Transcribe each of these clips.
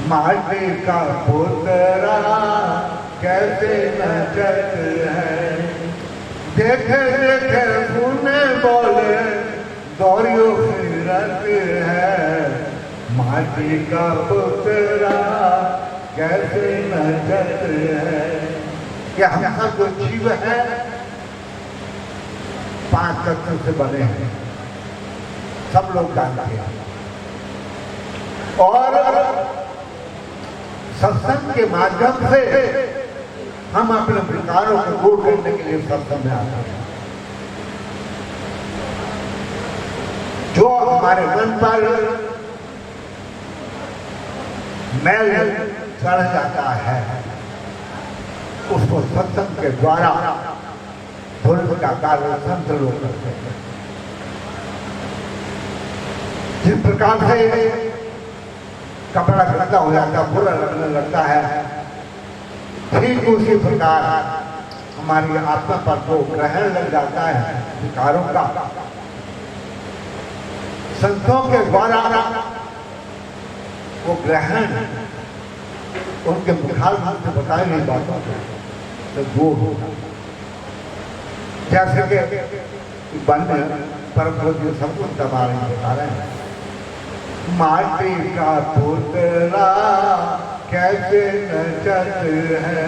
माटी का पुतरा कैसे नचत है, देखे देखे सुने बोले दौड़ियो फिरत है। माटी का पुतरा कैसे नचत है। ये हम सब जो जीव है 5 तत्व से बने हैं, सब लोग जानते हैं। और सत्संग के माध्यम से हम अपने विकारों को दूर करने के लिए सत्संग में आते हैं। जो हमारे मन पर मैल चढ़ जाता है उसको सत्संग के द्वारा धुल का कार्य संत लोग करते हैं। जिस प्रकार से कपड़ा गंदा हो जाता है, बुरा लगने लगता है, ठीक उसी प्रकार हमारी आत्मा पर जो ग्रहण लग जाता है विकारों का, संतों के द्वारा वो ग्रहण उनके मुखारबिंद से बताई गई बातों से दूर होगा। जैसे कि बंद परम पूज्य सब कुछ दबा रहे बता रहे हैं, माटी का पुतला कैसे नचत है,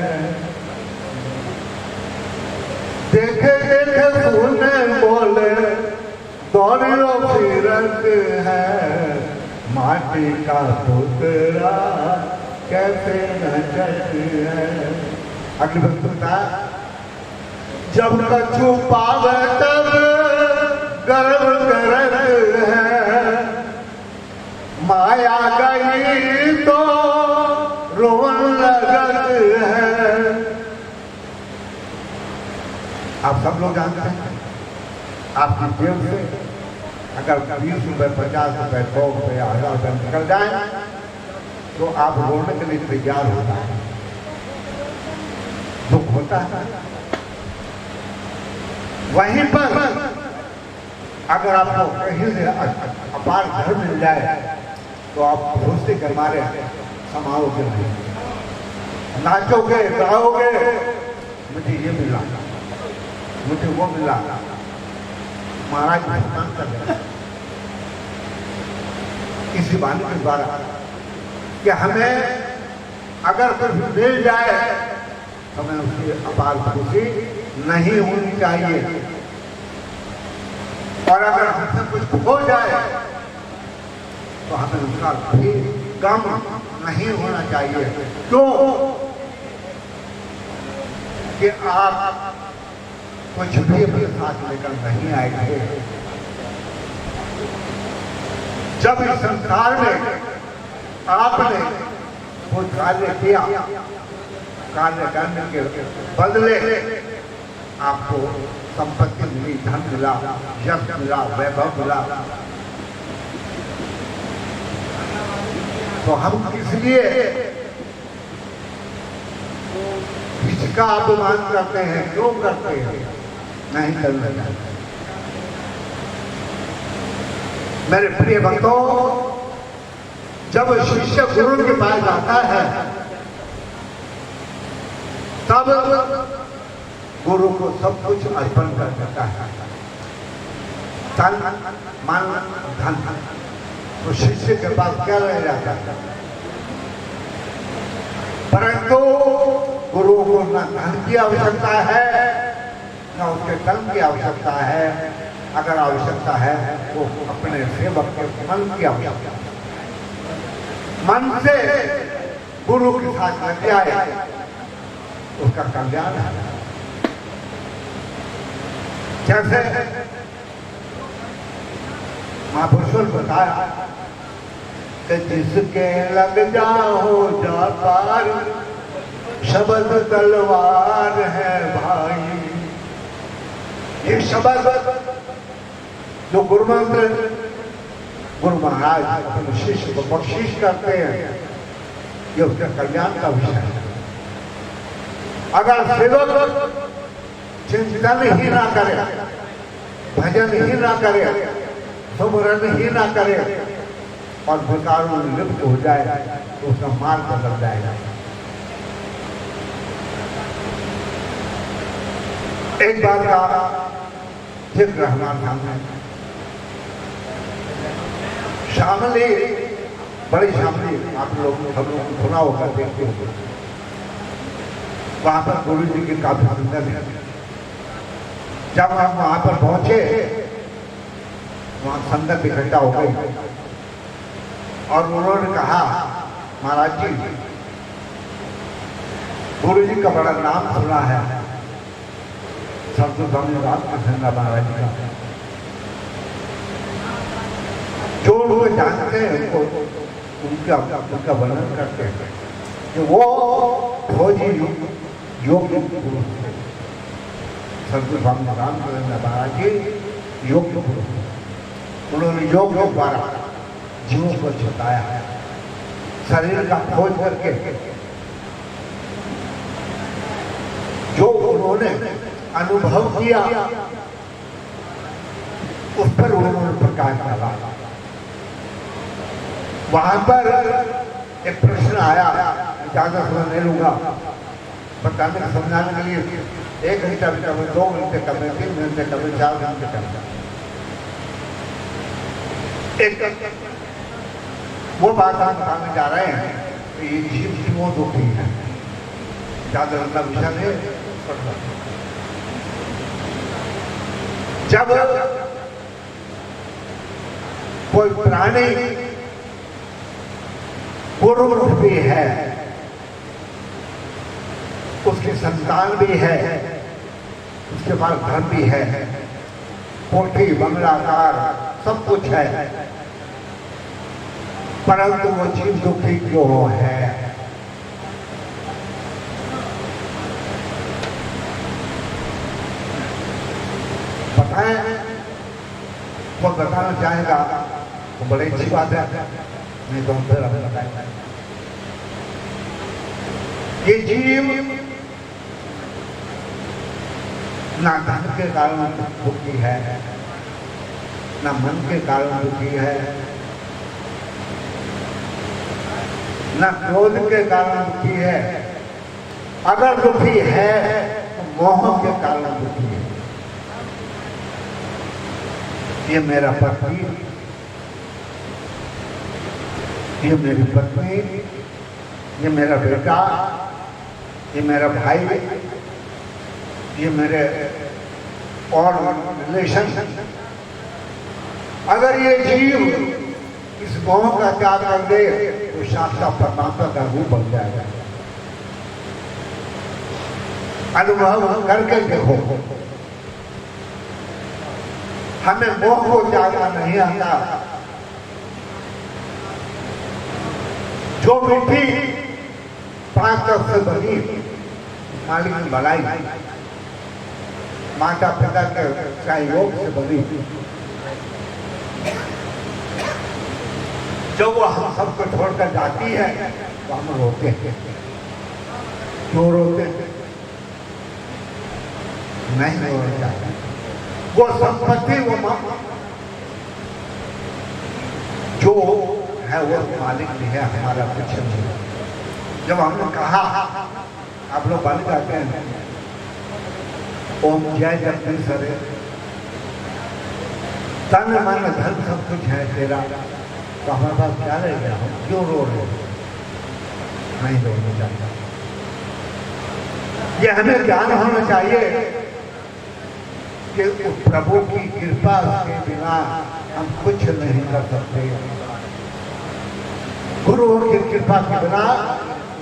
देखे देखे सुने बोले दौड़ियो फिरत है। माटी का पुतला कैसे नचत है। अगली वक्तृता, जब कछु पावे तब गर्व करत है, माया गई तो रोन लगत है। आप सब लोग जानते हैं आपकी जेब से अगर 20 रुपए 50 रुपए 100 रुपए 1000 रुपए निकल जाए तो आप रोने के लिए तैयार होता है, दुख होता है। वहीं पर अगर आपको कहीं से अपार घर मिल जाए तो आप भरोसे के मारे समाओगे नहीं, नाचोगे गाओगे, मुझे ये मिला, मुझे वो मिला, महाराज भुगतान कर रहे हैं। इसी बात के द्वारा कि हमें अगर कुछ मिल जाए तो हमें उसकी अपार खुशी नहीं होनी चाहिए, और अगर हमसे कुछ हो जाए तो हमें उसका भी गम नहीं होना चाहिए। क्यों कि आप कुछ भी अपने साथ लेकर नहीं आए थे। जब इस संसार में आपने वो कार्य किया, कार्य करने के बदले आपको संपत्ति मिली, धन मिला, यश मिला, वैभव मिला, तो हम इसलिए इसका अपमान करते हैं। क्यों करते हैं? नहीं करना चाहिए। मेरे प्रिय भक्तों, जब शिष्य गुरु के पास जाता है तब गुरु को सब कुछ अर्पण कर देता है, तन मन धन। तो शिष्य के पास क्या रह जाता है? परंतु गुरु को न धन की आवश्यकता है न उसके धन की आवश्यकता है। अगर आवश्यकता है वो अपने सेवक के मन की आवश्यकता है। मन से गुरु के साथ लग जाए उसका कल्याण है। जैसे महापुरुषों ने बताया कि जिसके लग जाओ जा पार, शब्द तलवार है भाई। ये शब्द जो गुरु मंत्र गुरु महाराज अपने शिष्य को बख्शीश करते हैं, ये उसके कल्याण का विषय है। अगर सेवक चिंतन ही ना करे, भजन ही ना करे, सुमरन ही ना करे और विकारों में लिप्त हो जाए तो उसका मार्ग बदल जाएगा। एक बार का जिक्र हमारे सामने, शामली, बड़ी शामली, आप लोग हम लोग सुना होगा, देखते होंगे। वहां पर गुरु जी की काफी सुंदर है। जब हम वहां पर पहुंचे, वहां संगत इकट्ठा हो गई और उन्होंने कहा, महाराज जी, गुरु जी का बड़ा नाम सुना है, सतगुरु स्वामी रामकृष्ण महाराज जी का। जो लोग जानते हैं उनका वर्णन करते हैं कि वो फौजी योग पुरुष थे। सतगुरु स्वामी रामकृष्ण महाराज जी योग पुरुष, उन्होंने योग द्वारा जीवों को छुटाया है, शरीर का खोज करके जो उन्होंने अनुभव किया उस पर उन्होंने प्रकाश डाला। वहां पर एक प्रश्न आया, ज्यादा समय नहीं लूंगा, बताने समझाने के लिए 1 घंटा भी कम, 2 घंटे कम, 3 घंटे कम, 4 घंटे कम। एक वो बात हम बताने जा रहे हैं कि ये जीव क्यों दुखी है, ज्यादा लंबा विषय नहीं। जब कोई प्राणी पूर्व भी है, उसकी संतान भी है, उसके पास धन भी है, कोठी बंगलाकार सब कुछ है, परंतु वो जीव दुखी क्यों है? बताएं, वो बताना चाहेगा तो बड़ी अच्छी बात है, नहीं तो हम फिर हमें बताएंगे। ये जीव ना धन के कारण दुखी है, ना मन के कारण दुखी है, ना क्रोध के कारण दुखी है। अगर दुखी है तो मोह के कारण दुखी है। ये मेरा पति, ये मेरी पत्नी, ये मेरा बेटा, ये मेरा भाई, ये मेरे और रिलेशन, अगर ये जीव इस मोह का त्याग कर दे तो साक्षात परमात्मा का रूप बन जाएगा। अनुभव करके देखो, हमें मोह को त्यागना नहीं आता। जो मिट्टी 5 तत्व से बनी, मालिक की भलाई, माता पिता के सहयोग से बनी, जब वो हम सबको छोड़कर जाती है तो हम रोते हैं। क्यों रोते हैं? नहीं रोना चाहिए। वो संपत्ति, वो जो है वो मालिक नहीं है, हमारा कुछ नहीं। जब हमने कहा, आप लोग बन जाते हैं, ओम जय जगदीश हरे, तन मन धन सब कुछ है तेरा, तो हमारे पास क्या रह गया? हम क्यों रो रहे? नहीं रोना चाहिए। ये हमें ज्ञान होना चाहिए कि प्रभु की कृपा के बिना हम कुछ नहीं कर सकते। गुरुओं की कृपा के बिना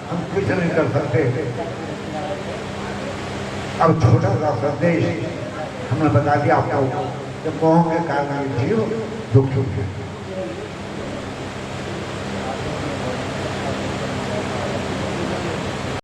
हम कुछ नहीं कर सकते। अब छोटा सा संदेश हमने बता दिया आपको कि मोह के कारण जीव दुखी है।